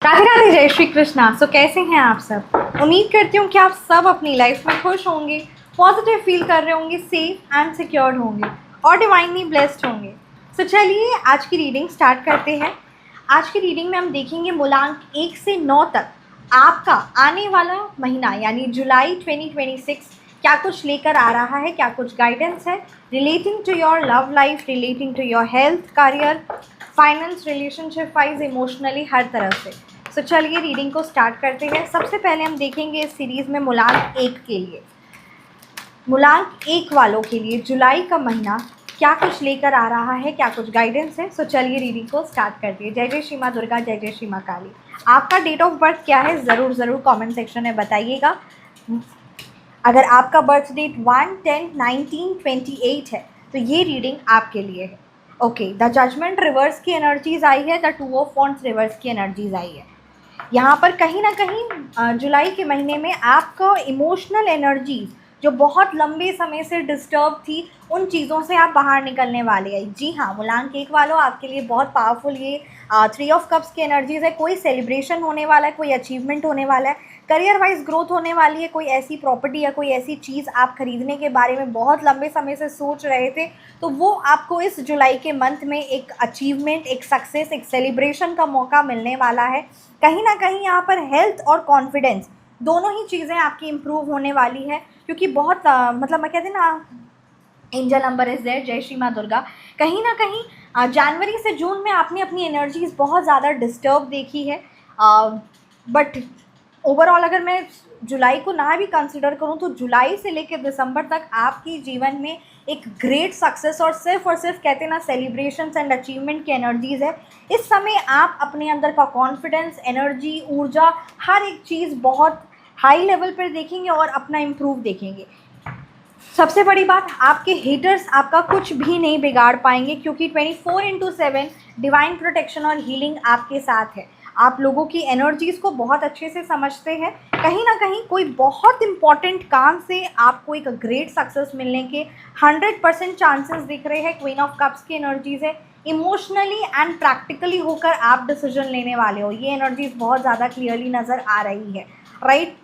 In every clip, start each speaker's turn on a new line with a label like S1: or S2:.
S1: राधे राधे, जय श्री कृष्णा। सो कैसे हैं आप सब? उम्मीद करती हूँ कि आप सब अपनी लाइफ में खुश होंगे, पॉजिटिव फील कर रहे होंगे, सेफ एंड सिक्योर्ड होंगे और डिवाइनली ब्लेस्ड होंगे। सो चलिए आज की रीडिंग स्टार्ट करते हैं। आज की रीडिंग में हम देखेंगे मूलांक 1 से 9 तक आपका आने वाला महीना यानी जुलाई 2026 क्या कुछ लेकर आ रहा है, क्या कुछ गाइडेंस है relating to your love life, relating to your health, career, finance, relationship wise, emotionally, हर तरह से। सो चलिए रीडिंग को स्टार्ट करते हैं। सबसे पहले हम देखेंगे इस सीरीज़ में मूलांक 1 के लिए, मूलांक 1 वालों के लिए जुलाई का महीना क्या कुछ लेकर आ रहा है, क्या कुछ गाइडेंस है। सो चलिए रीडिंग को स्टार्ट करते हैं। जय जय श्री माँ दुर्गा, जय जय श्री माँ काली। आपका डेट ऑफ बर्थ क्या है ज़रूर ज़रूर कमेंट सेक्शन में बताइएगा। अगर आपका बर्थ डेट 1/10/1928 है तो ये रीडिंग आपके लिए है। ओके, द जजमेंट रिवर्स की एनर्जीज आई है, द 2 ऑफ वॉन्ड्स रिवर्स की एनर्जीज आई है। यहाँ पर कहीं ना कहीं जुलाई के महीने में आपको इमोशनल एनर्जीज जो बहुत लंबे समय से डिस्टर्ब थी, उन चीज़ों से आप बाहर निकलने वाले हैं। जी हाँ, मूलांक 1 वालों आपके लिए बहुत पावरफुल ये 3 ऑफ कप्स की एनर्जीज है। कोई सेलिब्रेशन होने वाला है, कोई अचीवमेंट होने वाला है, करियर वाइज ग्रोथ होने वाली है। कोई ऐसी प्रॉपर्टी या कोई ऐसी चीज़ आप खरीदने के बारे में बहुत लंबे समय से सोच रहे थे, तो वो आपको इस जुलाई के मंथ में एक अचीवमेंट, एक सक्सेस, एक सेलिब्रेशन का मौका मिलने वाला है। कहीं ना कहीं यहाँ पर हेल्थ और कॉन्फिडेंस दोनों ही चीज़ें आपकी इम्प्रूव होने वाली है, क्योंकि बहुत मतलब मैं कहती ना, एंजल नंबर इज़ देयर, जय श्री माँ दुर्गा। कहीं ना कहीं जनवरी से जून में आपने अपनी एनर्जीज बहुत ज़्यादा डिस्टर्ब देखी है, बट ओवरऑल अगर मैं जुलाई को ना भी कंसिडर करूं तो जुलाई से लेकर दिसंबर तक आपके जीवन में एक ग्रेट सक्सेस और सिर्फ कहते हैं ना सेलिब्रेशंस एंड अचीवमेंट की एनर्जीज़ है। इस समय आप अपने अंदर का कॉन्फिडेंस, एनर्जी, ऊर्जा, हर एक चीज़ बहुत हाई लेवल पर देखेंगे और अपना इम्प्रूव देखेंगे। सबसे बड़ी बात, आपके हेटर्स आपका कुछ भी नहीं बिगाड़ पाएंगे, क्योंकि 24/7 डिवाइन प्रोटेक्शन और हीलिंग आपके साथ है। आप लोगों की एनर्जीज़ को बहुत अच्छे से समझते हैं। कहीं ना कहीं कोई बहुत इंपॉर्टेंट काम से आपको एक ग्रेट सक्सेस मिलने के 100% चांसेस दिख रहे हैं। क्वीन ऑफ कप्स की एनर्जीज़ है। इमोशनली एंड प्रैक्टिकली होकर आप डिसीजन लेने वाले हो, ये एनर्जीज़ बहुत ज़्यादा क्लियरली नज़र आ रही है, राइट।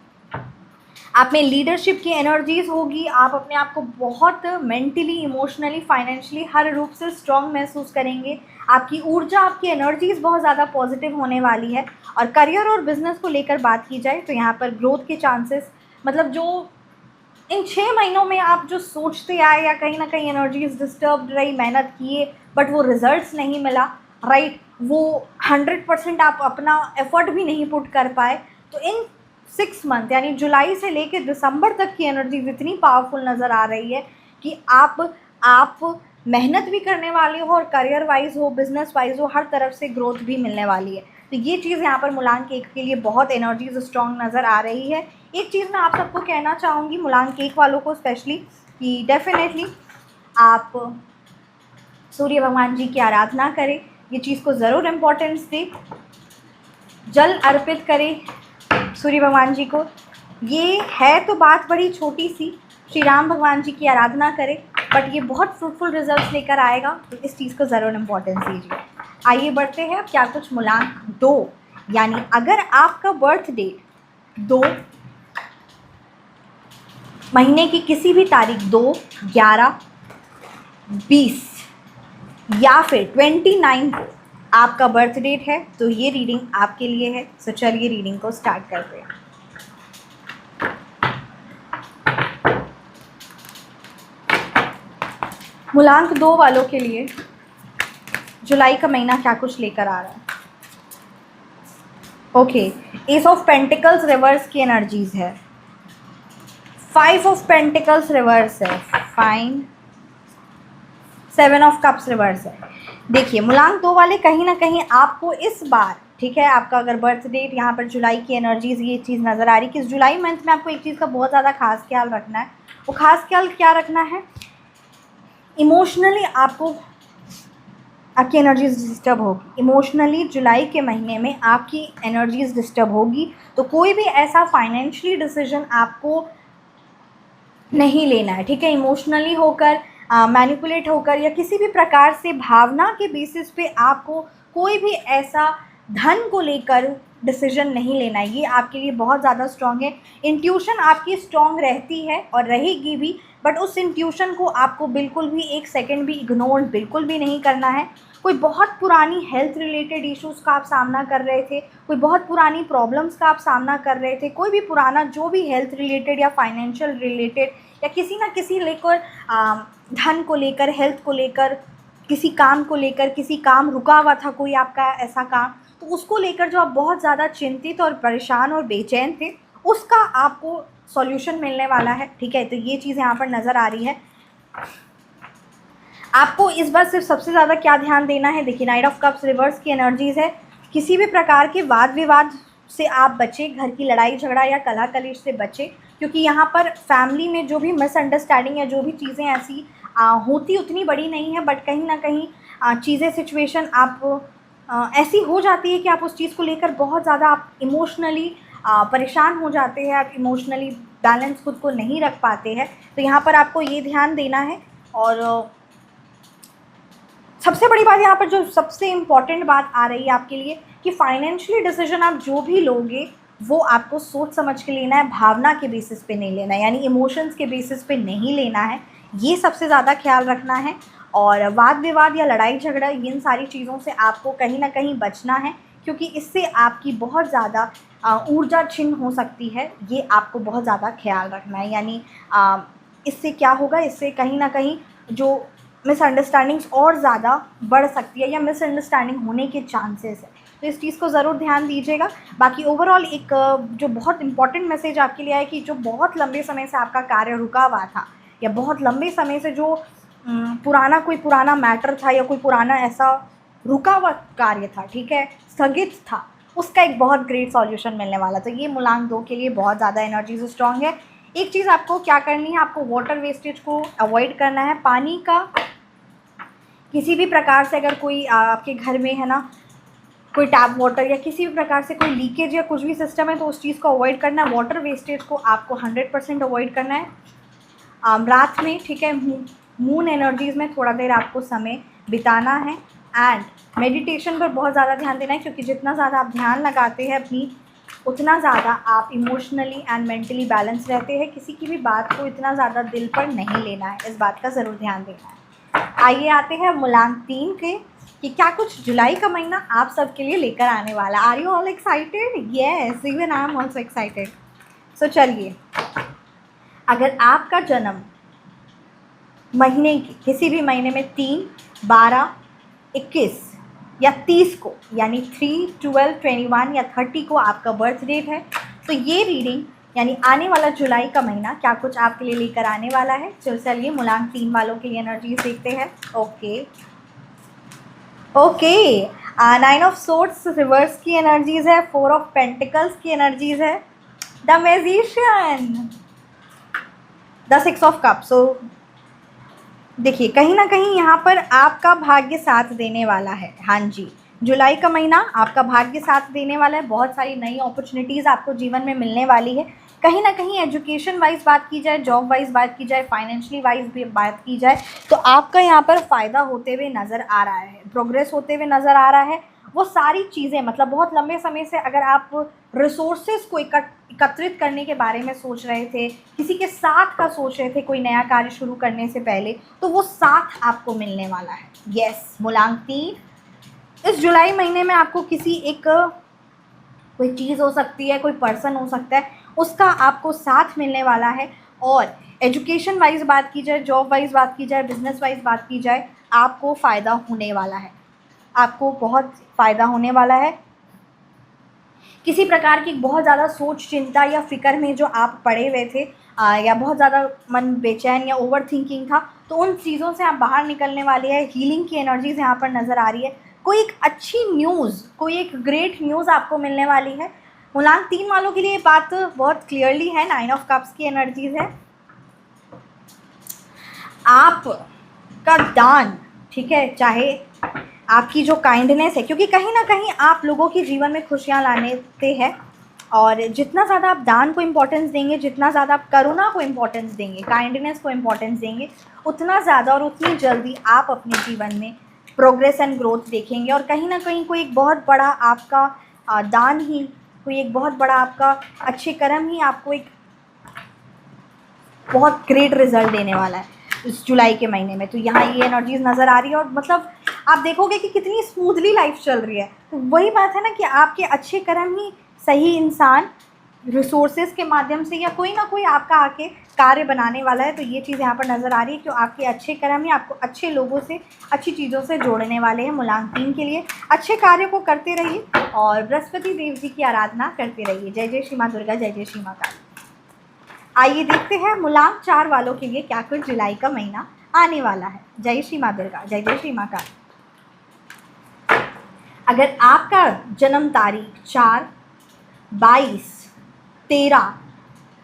S1: आप में लीडरशिप की एनर्जीज़ होगी। आप अपने आप को बहुत मेंटली, इमोशनली, फाइनेंशियली हर रूप से स्ट्रॉन्ग महसूस करेंगे। आपकी ऊर्जा, आपकी एनर्जीज़ बहुत ज़्यादा पॉजिटिव होने वाली है। और करियर और बिजनेस को लेकर बात की जाए तो यहाँ पर ग्रोथ के चांसेस, मतलब जो इन 6 महीनों में आप जो सोचते आए या कहीं ना कहीं एनर्जीज डिस्टर्ब रही, मेहनत किए बट वो रिजल्ट्स नहीं मिला, राइट, वो 100% आप अपना एफर्ट भी नहीं पुट कर पाए, तो इन 6 मंथ यानी जुलाई से लेकर दिसंबर तक की एनर्जीज इतनी पावरफुल नज़र आ रही है कि आप मेहनत भी करने वाले हो और करियर वाइज हो, बिजनेस वाइज हो, हर तरफ से ग्रोथ भी मिलने वाली है। तो ये चीज़ यहाँ पर मूलांक 1 के लिए बहुत एनर्जीज स्ट्रॉन्ग नज़र आ रही है। एक चीज़ मैं आप सबको कहना चाहूँगी, मूलांक 1 वालों को स्पेशली, कि डेफिनेटली आप सूर्य भगवान जी की आराधना करें। ये चीज़ को ज़रूर इम्पोर्टेंस दें, जल अर्पित करें सूर्य भगवान जी को। ये है तो बात बड़ी छोटी सी, श्री राम भगवान जी की आराधना करें, बट ये बहुत फ्रूटफुल रिजल्ट्स लेकर आएगा, तो इस चीज़ को ज़रूर इम्पोर्टेंस दीजिए। आइए बढ़ते हैं अब क्या कुछ मूलांक 2, यानी अगर आपका बर्थ डेट 2 महीने की किसी भी तारीख 2, 11, 20 या फिर 29 आपका बर्थ डेट है तो ये रीडिंग आपके लिए है। सो चलिए रीडिंग को स्टार्ट करते हैं। मूलांक 2 वालों के लिए जुलाई का महीना क्या कुछ लेकर आ रहा है। Okay, S of pentacles reverse की एनर्जीज है, 5 ऑफ पेंटिकल्स रिवर्स है, फाइन, 7 ऑफ कप्स रिवर्स है। देखिए मूलांक 2 वाले कहीं ना कहीं आपको इस बार, ठीक है, आपका अगर बर्थ डेट यहाँ पर जुलाई की एनर्जीज ये चीज़ नज़र आ रही है कि इस जुलाई मंथ में आपको एक चीज़ का बहुत ज़्यादा खास ख्याल रखना है। वो खास ख्याल क्या रखना है, इमोशनली आपकी एनर्जीज डिस्टर्ब होगी। इमोशनली जुलाई के महीने में आपकी एनर्जीज डिस्टर्ब होगी, तो कोई भी ऐसा फाइनेंशियली डिसीजन आपको नहीं लेना है, ठीक है। इमोशनली होकर, मैनिपुलेट होकर या किसी भी प्रकार से भावना के बेसिस पे आपको कोई भी ऐसा धन को लेकर डिसीजन नहीं लेना है, ये आपके लिए बहुत ज़्यादा स्ट्रॉन्ग है। इंट्यूशन आपकी स्ट्रॉन्ग रहती है और रहेगी भी, बट उस इंट्यूशन को आपको बिल्कुल भी एक सेकंड भी इग्नोर बिल्कुल भी नहीं करना है। कोई बहुत पुरानी हेल्थ रिलेटेड इश्यूज़ का आप सामना कर रहे थे, कोई बहुत पुरानी प्रॉब्लम्स का आप सामना कर रहे थे, कोई भी पुराना जो भी हेल्थ रिलेटेड या फाइनेंशियल रिलेटेड या किसी ना किसी लेकर धन को लेकर, हेल्थ को लेकर, किसी काम को लेकर, किसी काम रुका हुआ था कोई आपका ऐसा काम, तो उसको लेकर जो आप बहुत ज़्यादा चिंतित और परेशान और बेचैन थे, उसका आपको सॉल्यूशन मिलने वाला है। ठीक है, तो ये चीज़ यहाँ पर नज़र आ रही है। आपको इस बार सिर्फ सबसे ज़्यादा क्या ध्यान देना है, देखिए नाइट ऑफ कप्स रिवर्स की एनर्जीज़ है। किसी भी प्रकार के वाद विवाद से आप बचें, घर की लड़ाई झगड़ा या कलह कलेश से बचें, क्योंकि यहाँ पर फैमिली में जो भी मिसअंडरस्टैंडिंग या जो भी चीज़ें ऐसी होती उतनी बड़ी नहीं है, बट कहीं ना कहीं चीज़ें सिचुएशन आप ऐसी हो जाती है कि आप उस चीज़ को लेकर बहुत ज़्यादा आप इमोशनली परेशान हो जाते हैं, आप इमोशनली बैलेंस खुद को नहीं रख पाते हैं। तो यहाँ पर आपको ये ध्यान देना है। और सबसे बड़ी बात यहाँ पर जो सबसे इम्पॉर्टेंट बात आ रही है आपके लिए कि फाइनेंशियली डिसीजन आप जो भी लोगे वो आपको सोच समझ के लेना है, भावना के बेसिस पे नहीं लेना है, यानी इमोशंस के बेसिस पे नहीं लेना है। ये सबसे ज़्यादा ख्याल रखना है। और वाद विवाद या लड़ाई झगड़ा इन सारी चीज़ों से आपको कहीं ना कहीं बचना है, क्योंकि इससे आपकी बहुत ज़्यादा ऊर्जा छिन्न हो सकती है। ये आपको बहुत ज़्यादा ख्याल रखना है। यानी इससे क्या होगा, इससे कहीं ना कहीं जो मिसअंडरस्टैंडिंग्स और ज़्यादा बढ़ सकती है या मिसअंडरस्टैंडिंग होने के चांसेस है। तो इस चीज़ को ज़रूर ध्यान दीजिएगा। बाकी ओवरऑल एक जो बहुत इंपॉर्टेंट मैसेज आपके लिए है कि जो बहुत लंबे समय से आपका कार्य रुका हुआ था या बहुत लंबे समय से जो कोई पुराना मैटर था या कोई पुराना ऐसा रुका हुआ कार्य था, ठीक है, स्थगित था, उसका एक बहुत ग्रेट सॉल्यूशन मिलने वाला। तो ये मूलांक 2 के लिए बहुत ज़्यादा एनर्जी से स्ट्रॉन्ग है। एक चीज़ आपको क्या करनी है, आपको वाटर वेस्टेज को अवॉइड करना है। पानी का किसी भी प्रकार से अगर कोई आपके घर में है ना कोई टैप वाटर या किसी भी प्रकार से कोई लीकेज या कुछ भी सिस्टम है तो उस चीज़ को अवॉइड करना है। वाटर वेस्टेज को आपको 100% अवॉइड करना है। रात में, ठीक है, मून एनर्जीज़ में थोड़ा देर आपको समय बिताना है। एंड मेडिटेशन पर बहुत ज़्यादा ध्यान देना है, क्योंकि जितना ज़्यादा आप ध्यान लगाते हैं अपनी, उतना ज़्यादा आप इमोशनली एंड मेंटली बैलेंस रहते हैं। किसी की भी बात को इतना ज़्यादा दिल पर नहीं लेना है, इस बात का ज़रूर ध्यान देना है। आइए आते हैं मूलांक 3 के कि क्या कुछ जुलाई का महीना आप सबके लिए लेकर आने वाला। Are you all excited? Yes, even I am also excited. So चलिए, अगर आपका जन्म महीने की किसी भी महीने में 3, 12, 21 या 30 को, यानी 3, 12, 21 या 30 को आपका बर्थ डेट है, तो ये रीडिंग यानी आने वाला जुलाई का महीना क्या कुछ आपके लिए लेकर आने वाला है। चलिए मूलांक 3 वालों के लिए एनर्जीज देखते हैं। ओके, 9 ऑफ सोर्ड्स रिवर्स की एनर्जीज है, 4 ऑफ पेंटिकल्स की एनर्जीज है, the magician, the 6 of cups. So देखिए, कहीं ना कहीं यहाँ पर आपका भाग्य साथ देने वाला है। हाँ जी, जुलाई का महीना आपका भाग्य साथ देने वाला है। बहुत सारी नई अपॉर्चुनिटीज़ आपको जीवन में मिलने वाली है। कहीं ना कहीं एजुकेशन वाइज बात की जाए, जॉब वाइज बात की जाए, फाइनेंशियली वाइज भी बात की जाए, तो आपका यहाँ पर फ़ायदा होते हुए नज़र आ रहा है, प्रोग्रेस होते हुए नज़र आ रहा है। वो सारी चीज़ें, मतलब बहुत लंबे समय से अगर आप रिसोर्सेज को एकत्रित करने के बारे में सोच रहे थे, किसी के साथ का सोच रहे थे कोई नया कार्य शुरू करने से पहले, तो वो साथ आपको मिलने वाला है। यस, मूलांक 3, इस जुलाई महीने में आपको किसी एक कोई चीज़ हो सकती है, कोई पर्सन हो सकता है, उसका आपको साथ मिलने वाला है। और एजुकेशन वाइज बात की जाए, जॉब वाइज बात की जाए, बिजनेस वाइज बात की जाए, आपको फ़ायदा होने वाला है, आपको बहुत फ़ायदा होने वाला है। किसी प्रकार की बहुत ज़्यादा सोच चिंता या फ़िक्र में जो आप पड़े हुए थे या बहुत ज़्यादा मन बेचैन या ओवर थिंकिंग था, तो उन चीज़ों से आप बाहर निकलने वाले हैं। हीलिंग की एनर्जीज़ यहाँ पर नज़र आ रही है। कोई एक अच्छी न्यूज़, कोई एक ग्रेट न्यूज़ आपको मिलने वाली है। मूलांक 3 वालों के लिए बात बहुत क्लियरली है। 9 ऑफ कप्स की एनर्जीज़ है। आपका दान, ठीक है, चाहे आपकी जो काइंडनेस है, क्योंकि कहीं ना कहीं आप लोगों के जीवन में खुशियाँ लाते हैं, और जितना ज़्यादा आप दान को इम्पोर्टेंस देंगे, जितना ज़्यादा आप करुणा को इम्पोर्टेंस देंगे, काइंडनेस को इम्पोर्टेंस देंगे, उतना ज़्यादा और उतनी जल्दी आप अपने जीवन में प्रोग्रेस एंड ग्रोथ देखेंगे, और कहीं ना कहीं कोई एक बहुत बड़ा आपका दान ही, कोई एक बहुत बड़ा आपका अच्छे कर्म ही आपको एक बहुत ग्रेट रिजल्ट देने वाला है इस जुलाई के महीने में। तो यहाँ ये एनर्जीज नज़र आ रही है, और मतलब आप देखोगे कि कितनी स्मूथली लाइफ चल रही है। तो वही बात है ना कि आपके अच्छे कर्म ही सही इंसान रिसोर्सेज के माध्यम से या कोई ना कोई आपका आके कार्य बनाने वाला है। तो ये चीज़ यहाँ पर नज़र आ रही है कि आपके अच्छे कर्म ही आपको अच्छे लोगों से, अच्छी चीज़ों से जोड़ने वाले हैं। मूलांक 3 के लिए अच्छे कार्य को करते रहिए और बृहस्पति देव जी की आराधना करते रहिए। जय जय श्री माँ दुर्गा, जय जय श्री माँ काली। आइए देखते हैं मूलांक 4 वालों के लिए क्या कुछ जुलाई का महीना आने वाला है। जय श्री माँ दुर्गा, जय जय श्री माँ काली। अगर आपका जन्म तारीख 4, 22, 13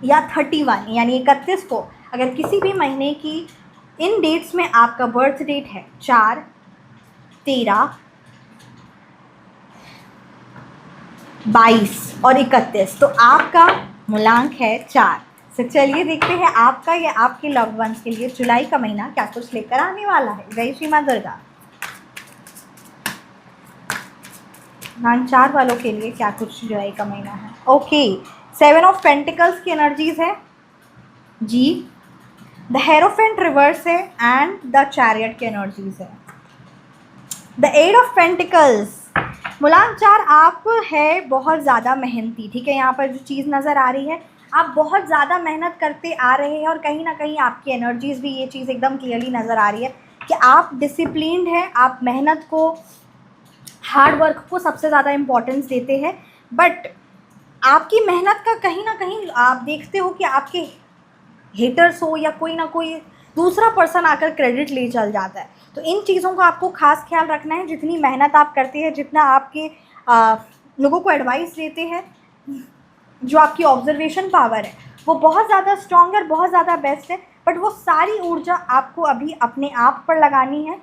S1: या 31 यानी 31 को अगर किसी भी महीने की इन डेट्स में आपका बर्थ डेट है 4, 13, 22 और 31, तो आपका मूलांक है 4। तो चलिए देखते हैं आपका या आपके लव्ड वंस के लिए जुलाई का महीना क्या कुछ लेकर आने वाला है। जय श्री माँ दुर्गा। मूलांक 4 वालों के लिए क्या कुछ जुलाई का महीना है। ओके, 7 ऑफ पेंटिकल्स की एनर्जीज है जी, द हेरोफेंट रिवर्स है एंड द चैरियट की एनर्जीज है। द 8 ऑफ पेंटिकल्स, मूलांक 4 आप है बहुत ज़्यादा मेहनती, ठीक है। यहाँ पर जो चीज़ नज़र आ रही है, आप बहुत ज़्यादा मेहनत करते आ रहे हैं और कहीं ना कहीं आपकी एनर्जीज़ भी ये चीज़ एकदम क्लियरली नज़र आ रही है कि आप डिसिप्लिन्ड हैं, आप मेहनत को, हार्ड वर्क को सबसे ज़्यादा इम्पोर्टेंस देते हैं। बट आपकी मेहनत का कहीं ना कहीं आप देखते हो कि आपके हेटर्स हो या कोई ना कोई दूसरा पर्सन आकर क्रेडिट ले चल जाता है। तो इन चीज़ों का आपको खास ख्याल रखना है। जितनी मेहनत आप करते हैं, जितना आपके लोगों को एडवाइस देते हैं, जो आपकी ऑब्जर्वेशन पावर है वो बहुत ज़्यादा स्ट्रॉन्ग है, बहुत ज़्यादा बेस्ट है। बट वो सारी ऊर्जा आपको अभी अपने आप पर लगानी है।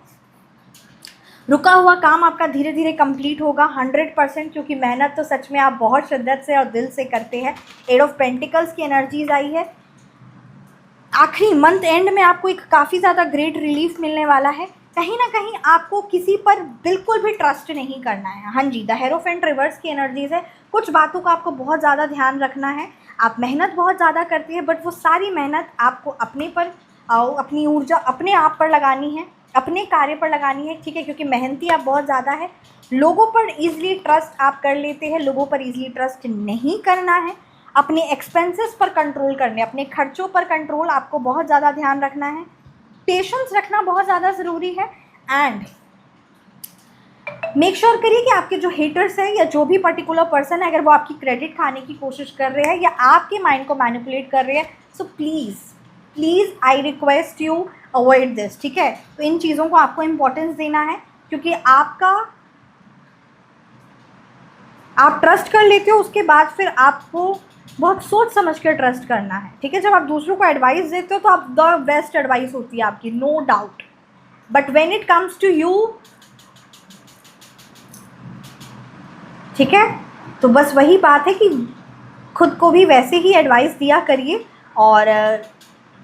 S1: रुका हुआ काम आपका धीरे धीरे कंप्लीट होगा 100%, क्योंकि मेहनत तो सच में आप बहुत शिद्दत से और दिल से करते हैं। 8 ऑफ पेंटिकल्स की एनर्जीज आई है। आखिरी मंथ एंड में आपको एक काफ़ी ज़्यादा ग्रेट रिलीफ मिलने वाला है। कहीं ना कहीं आपको किसी पर बिल्कुल भी ट्रस्ट नहीं करना है। हाँ जी, द हेरोफेंट रिवर्स की एनर्जीज है। कुछ बातों का आपको बहुत ज़्यादा ध्यान रखना है। आप मेहनत बहुत ज़्यादा करते हैं, बट वो सारी मेहनत आपको अपने पर, अपनी ऊर्जा अपने आप पर लगानी है, अपने कार्य पर लगानी है, ठीक है। क्योंकि मेहनती आप बहुत ज़्यादा है। लोगों पर ईजिली ट्रस्ट आप कर लेते हैं, लोगों पर ईजिली ट्रस्ट नहीं करना है। अपने एक्सपेंसेस पर कंट्रोल करने, अपने खर्चों पर कंट्रोल आपको बहुत ज़्यादा ध्यान रखना है। पेशेंस रखना बहुत ज़्यादा ज़रूरी है। एंड मेक श्योर करिए कि आपके जो हेटर्स है या जो भी पर्टिकुलर पर्सन है, अगर वो आपकी क्रेडिट खाने की कोशिश कर रहे हैं या आपके माइंड को मैनिपुलेट कर रहे हैं, so please I request you avoid this, ठीक है। तो इन चीज़ों को आपको इम्पोर्टेंस देना है, क्योंकि आप ट्रस्ट कर लेते हो, उसके बाद फिर आपको बहुत सोच समझ कर ट्रस्ट करना है, ठीक है। जब आप दूसरों को एडवाइस देते हो तो आप द बेस्ट एडवाइस होती है आपकी, no doubt. But when it comes to you, ठीक है, तो बस वही बात है कि खुद को भी वैसे ही एडवाइस दिया करिए और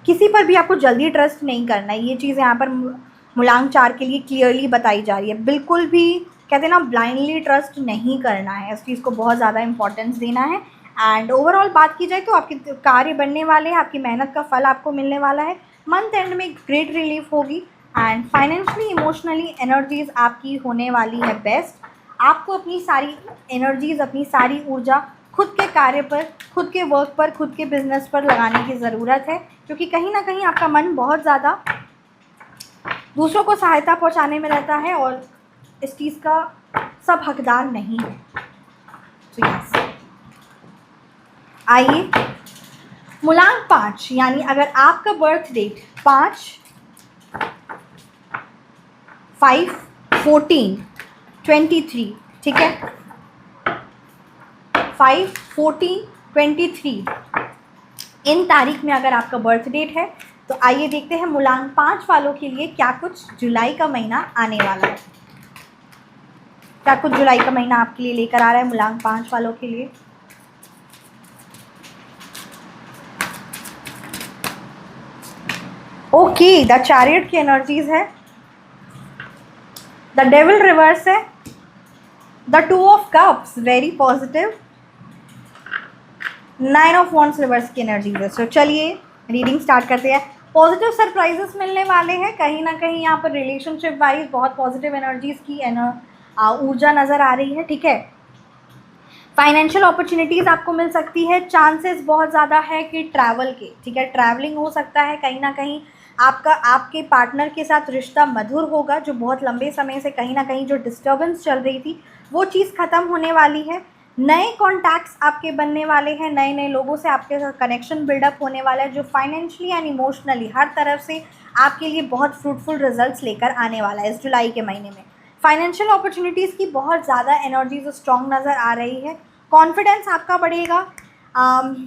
S1: किसी पर भी आपको जल्दी ट्रस्ट नहीं करना है। ये चीज़ यहाँ पर मूलांक 4 के लिए क्लियरली बताई जा रही है। बिल्कुल भी कहते हैं ना, ब्लाइंडली ट्रस्ट नहीं करना है, इस चीज़ को बहुत ज़्यादा इंपॉर्टेंस देना है। एंड ओवरऑल बात की जाए तो आपके कार्य बनने वाले हैं, आपकी मेहनत का फल आपको मिलने वाला है। मंथ एंड में ग्रेट रिलीफ होगी एंड फाइनेंशियली, इमोशनली एनर्जीज आपकी होने वाली है बेस्ट। आपको अपनी सारी एनर्जीज, अपनी सारी ऊर्जा खुद के कार्य पर, खुद के वर्क पर, खुद के बिजनेस पर लगाने की ज़रूरत है, क्योंकि कहीं ना कहीं आपका मन बहुत ज़्यादा दूसरों को सहायता पहुंचाने में रहता है और इस चीज़ का सब हकदार नहीं है। तो यस, आइए मूलांक 5, यानी अगर आपका बर्थ डेट 5, 14, 23, ठीक है, 5, 14, 23 इन तारीख में अगर आपका बर्थ डेट है, तो आइए देखते हैं मूलांक 5 वालों के लिए क्या कुछ जुलाई का महीना आने वाला है। क्या कुछ जुलाई का महीना आपके लिए लेकर आ रहा है मूलांक 5 वालों के लिए। ओके, द चैरियट की एनर्जीज है। द डेविल रिवर्स है, the 2 of cups very positive, 9 of wands reverse की एनर्जी है। सो चलिए रीडिंग स्टार्ट करते हैं। पॉजिटिव सरप्राइजेस मिलने वाले हैं, कहीं ना कहीं यहाँ पर रिलेशनशिप वाइज बहुत पॉजिटिव एनर्जीज की ऊर्जा नज़र आ रही है, ठीक है। फाइनेंशियल अपॉर्चुनिटीज़ आपको मिल सकती है, चांसेस बहुत ज़्यादा है कि ट्रैवल के, ठीक है, ट्रैवलिंग हो सकता है, कहीं ना कहीं आपका आपके पार्टनर के साथ रिश्ता मधुर होगा, जो बहुत लंबे समय से कहीं ना कहीं जो डिस्टर्बेंस चल रही थी वो चीज़ ख़त्म होने वाली है। नए कॉन्टैक्ट्स आपके बनने वाले हैं, नए नए लोगों से आपके साथ कनेक्शन बिल्डअप होने वाला है, जो फाइनेंशियली एंड इमोशनली हर तरफ से आपके लिए बहुत फ्रूटफुल रिजल्ट्स लेकर आने वाला है इस जुलाई के महीने में। फाइनेंशियल अपॉर्चुनिटीज़ की बहुत ज़्यादा एनर्जीज स्ट्रॉन्ग नज़र आ रही है, कॉन्फिडेंस आपका बढ़ेगा।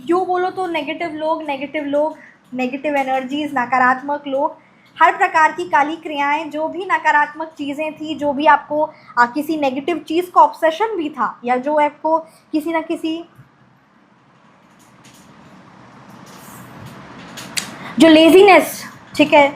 S1: यूँ बोलो तो नेगेटिव एनर्जीज, नकारात्मक लोग, हर प्रकार की काली क्रियाएं, जो भी नकारात्मक चीज़ें थी, जो भी आपको किसी नेगेटिव चीज़ का ऑब्सेशन भी था, या जो आपको किसी न किसी जो लेजीनेस, ठीक है,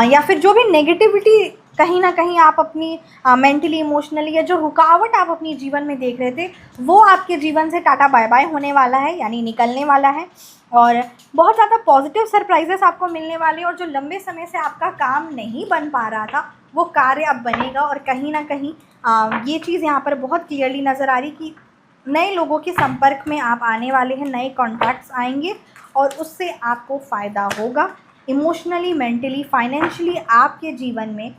S1: या फिर जो भी नेगेटिविटी कहीं ना कहीं आप अपनी मेंटली इमोशनली या जो रुकावट आप अपनी जीवन में देख रहे थे, वो आपके जीवन से टाटा बाय बाय होने वाला है, यानी निकलने वाला है। और बहुत ज़्यादा पॉजिटिव सरप्राइजेस आपको मिलने वाले, और जो लंबे समय से आपका काम नहीं बन पा रहा था वो कार्य अब बनेगा। और कहीं ना कहीं ये चीज़ यहाँ पर बहुत क्लियरली नज़र आ रही कि नए लोगों के संपर्क में आप आने वाले हैं, नए कॉन्टैक्ट्स आएंगे और उससे आपको फ़ायदा होगा। इमोशनली, मेंटली, फाइनेंशियली आपके जीवन में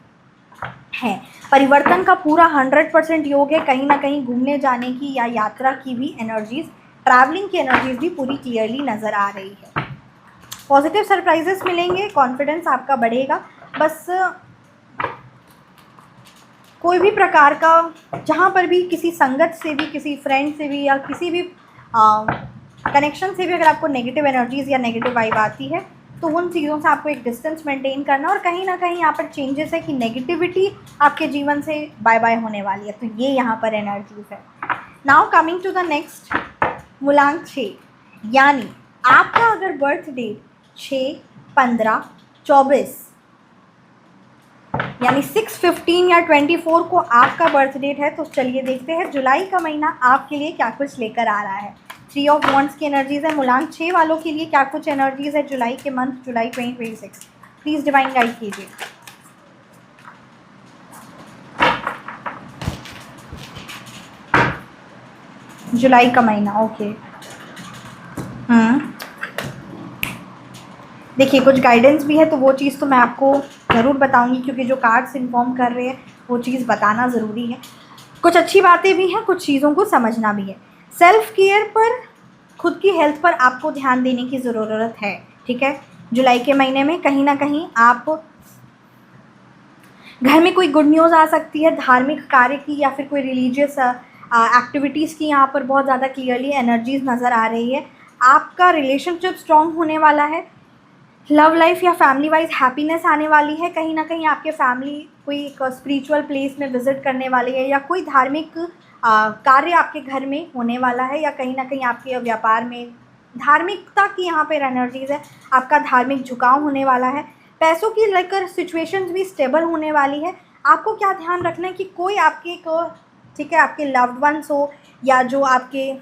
S1: है परिवर्तन का पूरा 100% योग है। कहीं ना कहीं घूमने जाने की या यात्रा की भी एनर्जीज, ट्रैवलिंग की एनर्जीज भी पूरी क्लियरली नज़र आ रही है। पॉजिटिव सरप्राइजेस मिलेंगे, कॉन्फिडेंस आपका बढ़ेगा। बस कोई भी प्रकार का, जहाँ पर भी किसी संगत से भी, किसी फ्रेंड से भी या किसी भी कनेक्शन से भी अगर आपको नेगेटिव एनर्जीज या नेगेटिव वाइब आती है तो उन चीज़ों से आपको एक डिस्टेंस मेंटेन करना, और कहीं ना कहीं यहाँ पर चेंजेस है कि नेगेटिविटी आपके जीवन से बाय बाय होने वाली है। तो ये यहाँ पर एनर्जीज है। Now coming to the next, मूलांक 6, यानी आपका अगर बर्थ डेट 6, 15, 24 यानी 6, 15 या 24 को आपका बर्थ डेट है, तो चलिए देखते हैं जुलाई का महीना आपके लिए क्या कुछ लेकर आ रहा है। 3 ऑफ वॉन्ड्स की एनर्जीज है, मूलांक 6 वालों के लिए क्या कुछ एनर्जीज है जुलाई के month, July 2026। Please divine guide कीजिए। जुलाई का महीना, ओके। देखिए कुछ गाइडेंस भी है, तो वो चीज़ तो मैं आपको ज़रूर बताऊंगी, क्योंकि जो कार्ड्स इन्फॉर्म कर रहे हैं वो चीज़ बताना ज़रूरी है। कुछ अच्छी बातें भी हैं, कुछ चीज़ों को समझना भी है। सेल्फ केयर पर, खुद की हेल्थ पर आपको ध्यान देने की ज़रूरत है, ठीक है। जुलाई के महीने में कहीं ना कहीं आप घर में कोई गुड न्यूज़ आ सकती है, धार्मिक कार्य की या फिर कोई रिलीजियस एक्टिविटीज़ की यहाँ पर बहुत ज़्यादा क्लियरली एनर्जीज नज़र आ रही है। आपका रिलेशनशिप स्ट्रॉन्ग होने वाला है, लव लाइफ या फैमिली वाइज हैप्पीनेस आने वाली है। कहीं ना कहीं आपके फैमिली कोई एक स्पिरिचुअल प्लेस में विजिट करने वाली है, या कोई धार्मिक कार्य आपके घर में होने वाला है, या कहीं ना कहीं आपके व्यापार में धार्मिकता की यहाँ पर एनर्जीज है, आपका धार्मिक झुकाव होने वाला है। पैसों की लेकर सिचुएशंस भी स्टेबल होने वाली है। आपको क्या ध्यान रखना है कि कोई आपके को, ठीक है, आपके लव्ड वंस हो या जो आपके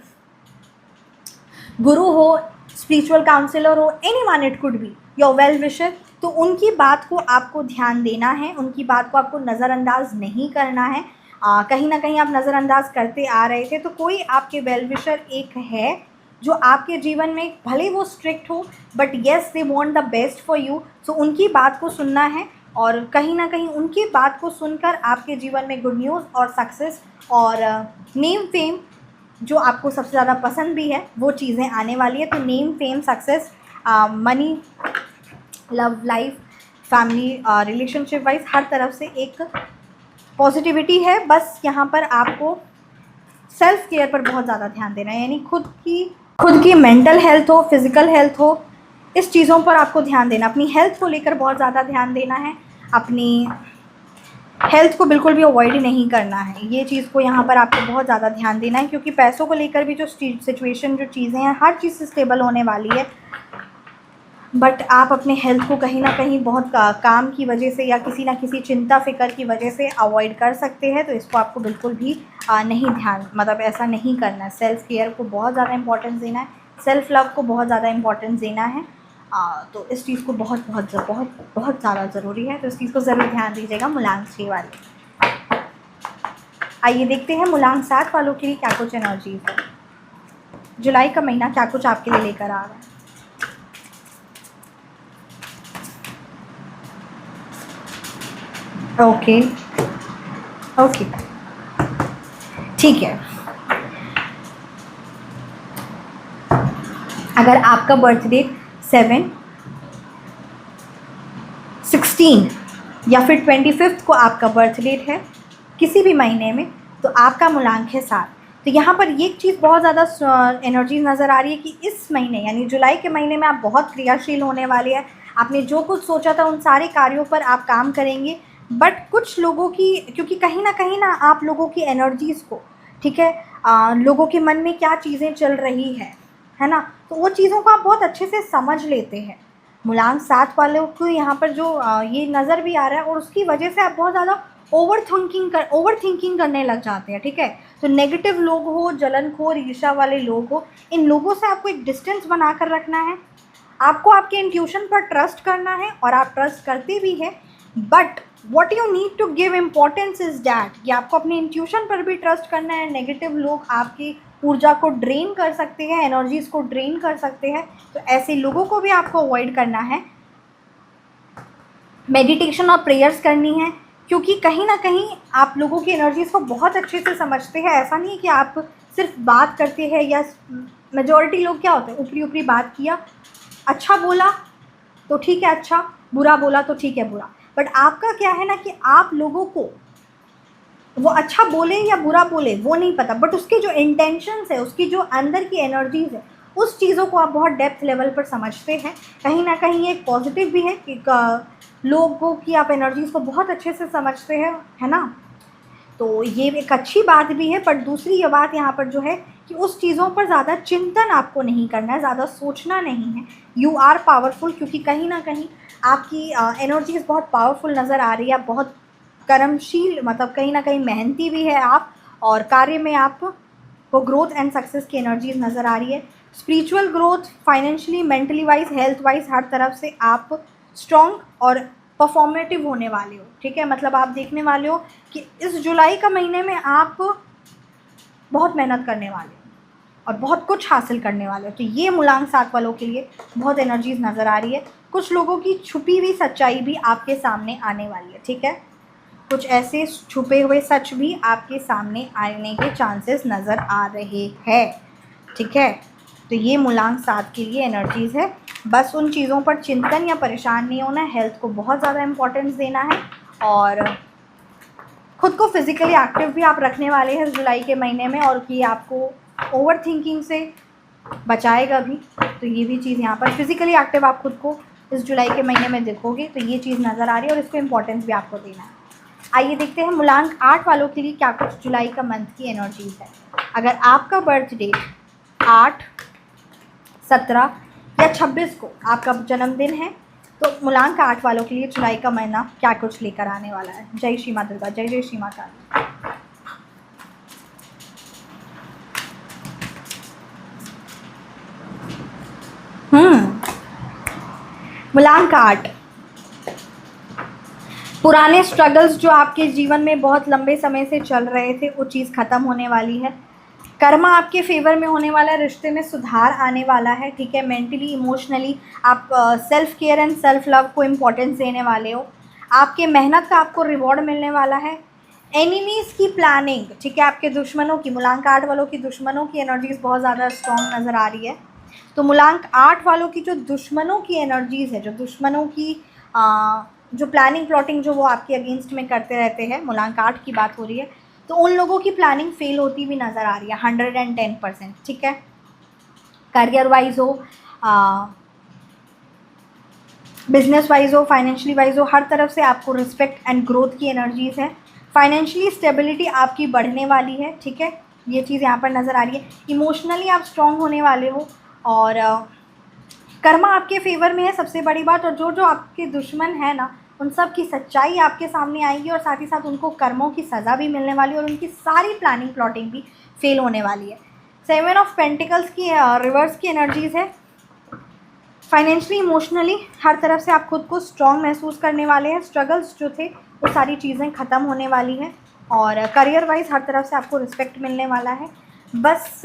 S1: गुरु हो, स्पिरिचुअल काउंसलर हो, anyone it could be, your well wisher, तो उनकी बात को आपको ध्यान देना है, उनकी बात को आपको नज़रअंदाज नहीं करना है। कहीं ना कहीं आप नज़रअंदाज करते आ रहे थे, तो कोई आपके वेल विशर एक है जो आपके जीवन में, भले वो स्ट्रिक्ट हो but yes they want the best for you, so उनकी बात को सुनना है। और कहीं ना कहीं उनकी बात को सुनकर आपके जीवन में गुड न्यूज़ और सक्सेस और नेम फेम, जो आपको सबसे ज़्यादा पसंद भी है, वो चीज़ें आने वाली है। तो name fame, success, money, love life, family, relationship wise हर तरफ से एक पॉजिटिविटी है। बस यहाँ पर आपको सेल्फ केयर पर बहुत ज़्यादा ध्यान देना है, यानी खुद की मेंटल हेल्थ हो, फिज़िकल हेल्थ हो, इस चीज़ों पर आपको ध्यान देना, अपनी हेल्थ को लेकर बहुत ज़्यादा ध्यान देना है। अपनी हेल्थ को बिल्कुल भी अवॉइड नहीं करना है, ये चीज़ को यहाँ पर आपको बहुत ज़्यादा ध्यान देना है, क्योंकि पैसों को लेकर भी जो सिचुएशन, जो चीज़ें हैं, हर चीज़ स्टेबल होने वाली है। बट आप अपने हेल्थ को कहीं ना कहीं बहुत काम की वजह से या किसी ना किसी चिंता फ़िक्र की वजह से अवॉइड कर सकते हैं, तो इसको आपको बिल्कुल भी नहीं ध्यान, मतलब ऐसा नहीं करना है। सेल्फ़ केयर को बहुत ज़्यादा इम्पोर्टेंस देना है, सेल्फ़ लव को बहुत ज़्यादा इम्पोर्टेंस देना है। तो इस चीज़ को बहुत बहुत बहुत बहुत ज़्यादा ज़रूरी है, तो इस चीज़ को ज़रूर ध्यान दीजिएगा मूलांक 6 वाले। आइए देखते हैं मूलांक 7 वालों के लिए क्या कुछ एनर्जीज है। जुलाई का महीना क्या कुछ आपके लिए लेकर आ रहा है। ओके ओके, ठीक है। अगर आपका बर्थ डेट 7, 16 या फिर 25 को आपका बर्थ डेट है किसी भी महीने में, तो आपका मूलांक है 7। तो यहाँ पर ये चीज़ बहुत ज़्यादा एनर्जी नज़र आ रही है कि इस महीने यानी जुलाई के महीने में आप बहुत क्रियाशील होने वाले हैं। आपने जो कुछ सोचा था उन सारे कार्यों पर आप काम करेंगे। बट कुछ लोगों की, क्योंकि कहीं ना आप लोगों की एनर्जीज़ को, ठीक है, लोगों के मन में क्या चीज़ें चल रही है ना, तो वो चीज़ों को आप बहुत अच्छे से समझ लेते हैं। मूलांक 7 वालों को यहाँ पर जो ये नज़र भी आ रहा है, और उसकी वजह से आप बहुत ज़्यादा ओवर थिंकिंग करने लग जाते हैं, ठीक है। तो नेगेटिव लोग हो, जलनखोर, ईर्ष्या वाले लोग हो, इन लोगों से आपको एक डिस्टेंस बना कर रखना है। आपको आपके इंट्यूशन पर ट्रस्ट करना है, और आप ट्रस्ट करते भी हैं। But what you need to give importance is that कि आपको अपने इंट्यूशन पर भी ट्रस्ट करना है। नेगेटिव लोग आपकी ऊर्जा को ड्रेन कर सकते हैं, एनर्जीज़ को ड्रेन कर सकते हैं, तो ऐसे लोगों को भी आपको अवॉइड करना है। मेडिटेशन और प्रेयर्स करनी है, क्योंकि कहीं ना कहीं आप लोगों की एनर्जीज़ को बहुत अच्छे से समझते हैं। ऐसा नहीं है कि आप सिर्फ बात करते हैं, या मेजॉरिटी लोग क्या होते हैं, ऊपरी ऊपरी बात किया, अच्छा बोला तो ठीक है अच्छा, बुरा बोला तो ठीक है बुरा। बट आपका क्या है ना कि आप लोगों को वो अच्छा बोले या बुरा बोले वो नहीं पता, बट उसके जो इंटेंशंस है, उसकी जो अंदर की एनर्जीज है, उस चीज़ों को आप बहुत डेप्थ लेवल पर समझते हैं। कहीं ना कहीं एक पॉजिटिव भी है कि लोगों की आप एनर्जीज़ को बहुत अच्छे से समझते हैं, है ना। तो ये एक अच्छी बात भी है। बट दूसरी ये बात यहाँ पर जो है कि उस चीज़ों पर ज़्यादा चिंतन आपको नहीं करना है, ज़्यादा सोचना नहीं है। यू आर पावरफुल, क्योंकि कहीं ना कहीं आपकी एनर्जीज़ बहुत पावरफुल नज़र आ रही है। बहुत कर्मशील, मतलब कहीं ना कहीं मेहनती भी है आप, और कार्य में आपको ग्रोथ एंड सक्सेस की एनर्जीज नज़र आ रही है। Spiritual growth, financially, mentally wise, health wise, हर तरफ से आप स्ट्रॉन्ग और परफॉर्मेटिव होने वाले हो, ठीक है। मतलब आप देखने वाले हो कि इस जुलाई का महीने में आप बहुत मेहनत करने वाले हो और बहुत कुछ हासिल करने वाले हो। तो ये मूलांक 7 वालों के लिए बहुत एनर्जीज नज़र आ रही है। कुछ लोगों की छुपी हुई सच्चाई भी आपके सामने आने वाली है, ठीक है। कुछ ऐसे छुपे हुए सच भी आपके सामने आने के चांसेस नज़र आ रहे हैं, ठीक है। तो ये मूलांक 7 के लिए एनर्जीज़ है। बस उन चीज़ों पर चिंतन या परेशान नहीं होना है। हेल्थ को बहुत ज़्यादा इम्पोर्टेंस देना है, और खुद को फिज़िकली एक्टिव भी आप रखने वाले हैं इस जुलाई के महीने में, और कि आपको ओवर थिंकिंग से बचाएगा भी। तो ये भी चीज़ यहाँ पर फिज़िकली एक्टिव आप खुद को इस जुलाई के महीने में देखोगे, तो ये चीज़ नज़र आ रही है, और इसको इम्पोर्टेंस भी आपको देना है। आइए देखते हैं मूलांक 8 वालों के लिए क्या कुछ जुलाई का मंथ की एनर्जीज है। अगर आपका बर्थ डेट 8, 17 या 26 को आपका जन्मदिन है, तो मूलांक 8 वालों के लिए जुलाई का महीना क्या कुछ लेकर आने वाला है। जय श्री माँ दुर्गा, जय जय श्री माँ काली। मूलांक 8, पुराने स्ट्रगल्स जो आपके जीवन में बहुत लंबे समय से चल रहे थे, वो चीज़ ख़त्म होने वाली है। कर्मा आपके फेवर में होने वाला है, रिश्ते में सुधार आने वाला है, ठीक है। मेंटली, इमोशनली आप self care and self love को इम्पोर्टेंस देने वाले हो। आपके मेहनत का आपको रिवॉर्ड मिलने वाला है। एनिमीज़ की प्लानिंग, ठीक है, आपके दुश्मनों की, मूलांक 8 वालों की दुश्मनों की एनर्जीज़ बहुत ज़्यादा स्ट्रॉन्ग नज़र आ रही है। तो मूलांक 8 वालों की जो दुश्मनों की एनर्जीज़ है, जो दुश्मनों की जो प्लानिंग प्लॉटिंग जो वो आपके अगेंस्ट में करते रहते हैं, मूलांक 8 की बात हो रही है, तो उन लोगों की प्लानिंग फेल होती भी नज़र आ रही है 110%, ठीक है। करियर वाइज हो, बिजनेस वाइज हो, फाइनेंशियली वाइज हो, हर तरफ से आपको रिस्पेक्ट एंड ग्रोथ की एनर्जीज़ है। फाइनेंशियली स्टेबिलिटी आपकी बढ़ने वाली है, ठीक है, ये चीज़ यहाँ पर नज़र आ रही है। इमोशनली आप स्ट्रॉन्ग होने वाले हो, और कर्मा आपके फेवर में है सबसे बड़ी बात, और जो जो आपके दुश्मन है ना उन सब की सच्चाई आपके सामने आएगी, और साथ ही साथ उनको कर्मों की सज़ा भी मिलने वाली है और उनकी सारी प्लानिंग प्लॉटिंग भी फेल होने वाली है। 7 ऑफ पेंटिकल्स की रिवर्स की एनर्जीज़ है। फाइनेंशियली इमोशनली हर तरफ से आप खुद को स्ट्रॉन्ग महसूस करने वाले हैं। स्ट्रगल्स जो थे वो सारी चीज़ें ख़त्म होने वाली हैं, और करियर वाइज हर तरफ से आपको रिस्पेक्ट मिलने वाला है। बस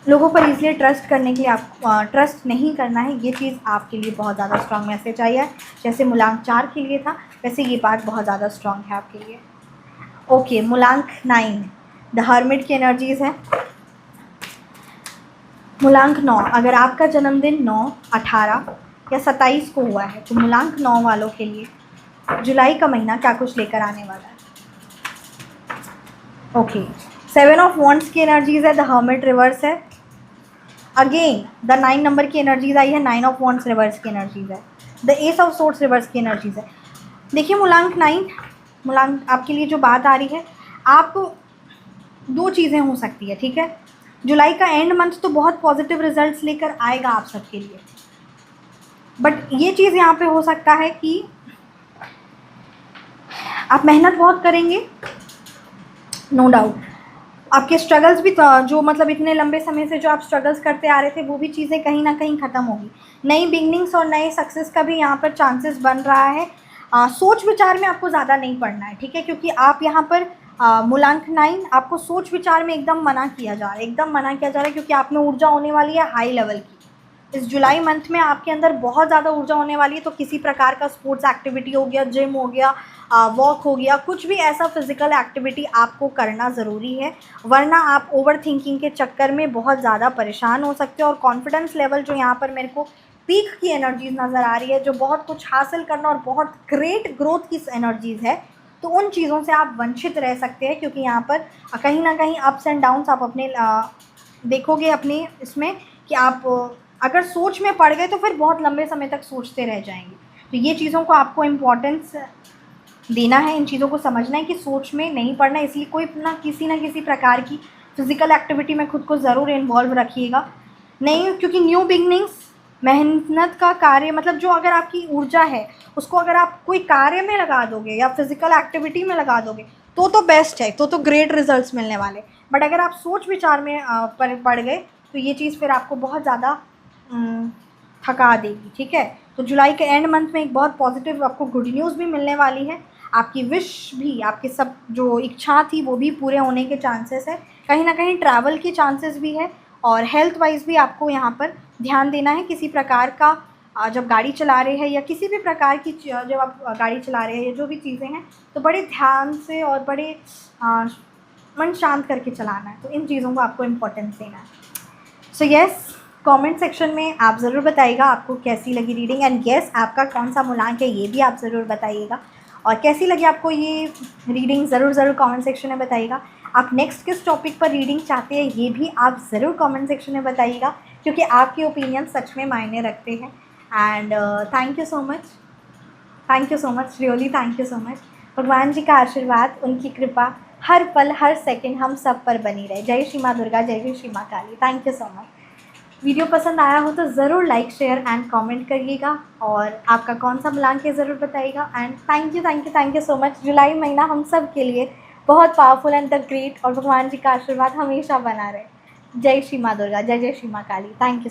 S1: लोगों पर इसलिए ट्रस्ट करने के लिए आप ट्रस्ट नहीं करना है, ये चीज़ आपके लिए बहुत ज़्यादा स्ट्रॉन्ग मैसेज आई है। जैसे मूलांक 4 के लिए था वैसे ये बात बहुत ज़्यादा स्ट्रॉन्ग है आपके लिए। ओके, मूलांक 9 द हर्मिट की एनर्जीज़ है। मूलांक 9, अगर आपका जन्मदिन 9, 18 या 27 को हुआ है तो मूलांक 9 वालों के लिए जुलाई का महीना क्या कुछ लेकर आने वाला है। ओके, 7 ऑफ वॉन्ड्स की एनर्जीज़ है। द हर्मिट रिवर्स है। अगेन द 9 नंबर की एनर्जीज आई है। 9 ऑफ वॉन्ड्स रिवर्स की एनर्जीज है। The S of sorts reverse की एनर्जीज है। देखिए मूलांक 9, मूलांक आपके लिए जो बात आ रही है, आप दो चीज़ें हो सकती है, ठीक है। जुलाई का एंड मंथ तो बहुत पॉजिटिव रिजल्ट्स लेकर आएगा आप सबके लिए, बट ये चीज़ यहाँ पे हो सकता है कि आप मेहनत बहुत करेंगे, नो डाउट। आपके स्ट्रगल्स भी जो मतलब इतने लंबे समय से जो आप स्ट्रगल्स करते आ रहे थे वो भी चीज़ें कहीं ना कहीं ख़त्म होगी। नई बिगनिंग्स और नए सक्सेस का भी यहाँ पर चांसेस बन रहा है। सोच विचार में आपको ज़्यादा नहीं पड़ना है, ठीक है, क्योंकि आप यहाँ पर मूलांक 9 आपको सोच विचार में एकदम मना किया जा रहा है, एकदम मना किया जा रहा है, क्योंकि आप में ऊर्जा होने वाली है हाई लेवल की। इस जुलाई मंथ में आपके अंदर बहुत ज़्यादा ऊर्जा होने वाली है, तो किसी प्रकार का स्पोर्ट्स एक्टिविटी हो गया, जिम हो गया, वॉक हो गया, कुछ भी ऐसा फिज़िकल एक्टिविटी आपको करना ज़रूरी है, वरना आप ओवर थिंकिंग के चक्कर में बहुत ज़्यादा परेशान हो सकते हो। और कॉन्फिडेंस लेवल जो यहाँ पर मेरे को पीक की एनर्जीज नज़र आ रही है, जो बहुत कुछ हासिल करना और बहुत ग्रेट ग्रोथ की एनर्जीज़ है, तो उन चीज़ों से आप वंचित रह सकते हैं, क्योंकि यहाँ पर कहीं ना कहीं अप्स एंड डाउन्स आप अपने देखोगे अपने इसमें कि आप अगर सोच में पड़ गए तो फिर बहुत लंबे समय तक सोचते रह जाएंगे। तो ये चीज़ों को आपको इम्पोर्टेंस देना है, इन चीज़ों को समझना है कि सोच में नहीं पड़ना, इसलिए कोई ना किसी प्रकार की फ़िज़िकल एक्टिविटी में खुद को ज़रूर इन्वॉल्व रखिएगा। नहीं, क्योंकि न्यू बिगनिंग्स, मेहनत का कार्य, मतलब जो अगर आपकी ऊर्जा है उसको अगर आप कोई कार्य में लगा दोगे या फिज़िकल एक्टिविटी में लगा दोगे तो बेस्ट है, तो ग्रेट रिजल्ट्स मिलने वाले। बट अगर आप सोच विचार में पड़ गए तो ये चीज़ फिर आपको बहुत ज़्यादा थका देगी, ठीक है। तो जुलाई के एंड मंथ में एक बहुत पॉजिटिव आपको गुड न्यूज़ भी मिलने वाली है। आपकी विश भी, आपकी सब जो इच्छा थी वो भी पूरे होने के चांसेस है। कहीं ना कहीं ट्रैवल के चांसेस भी है, और हेल्थ वाइज भी आपको यहाँ पर ध्यान देना है। किसी प्रकार का जब गाड़ी चला रहे हैं या किसी भी प्रकार की जब आप गाड़ी चला रहे हैं या जो भी चीज़ें हैं, तो बड़े ध्यान से और बड़े मन शांत करके चलाना है। तो इन चीज़ों को आपको इम्पोर्टेंस देना है। सो येस, कमेंट सेक्शन में आप ज़रूर बताइएगा आपको कैसी लगी रीडिंग, एंड येस आपका कौन सा मूलांक है ये भी आप ज़रूर बताइएगा, और कैसी लगी आपको ये रीडिंग ज़रूर कमेंट सेक्शन में बताइएगा। आप नेक्स्ट किस टॉपिक पर रीडिंग चाहते हैं ये भी आप ज़रूर कमेंट सेक्शन में बताइएगा, क्योंकि आपके ओपिनियन सच में मायने रखते हैं। And thank you so much, really thank you so much. भगवान जी का आशीर्वाद, उनकी कृपा हर पल हर सेकंड हम सब पर बनी रहे। जय श्री माँ दुर्गा, जय श्री माँ Kali. Thank you so much. Video पसंद आया हो तो ज़रूर लाइक शेयर एंड कमेंट करिएगा, और आपका कौन सा मूलांक है ज़रूर बताइएगा। And thank you so much. जुलाई महीना हम सब के लिए बहुत पावरफुल एंड द ग्रेट, और भगवान जी का आशीर्वाद हमेशा बना रहे। जय श्री माँ दुर्गा, जय श्री माँ काली। Thank you.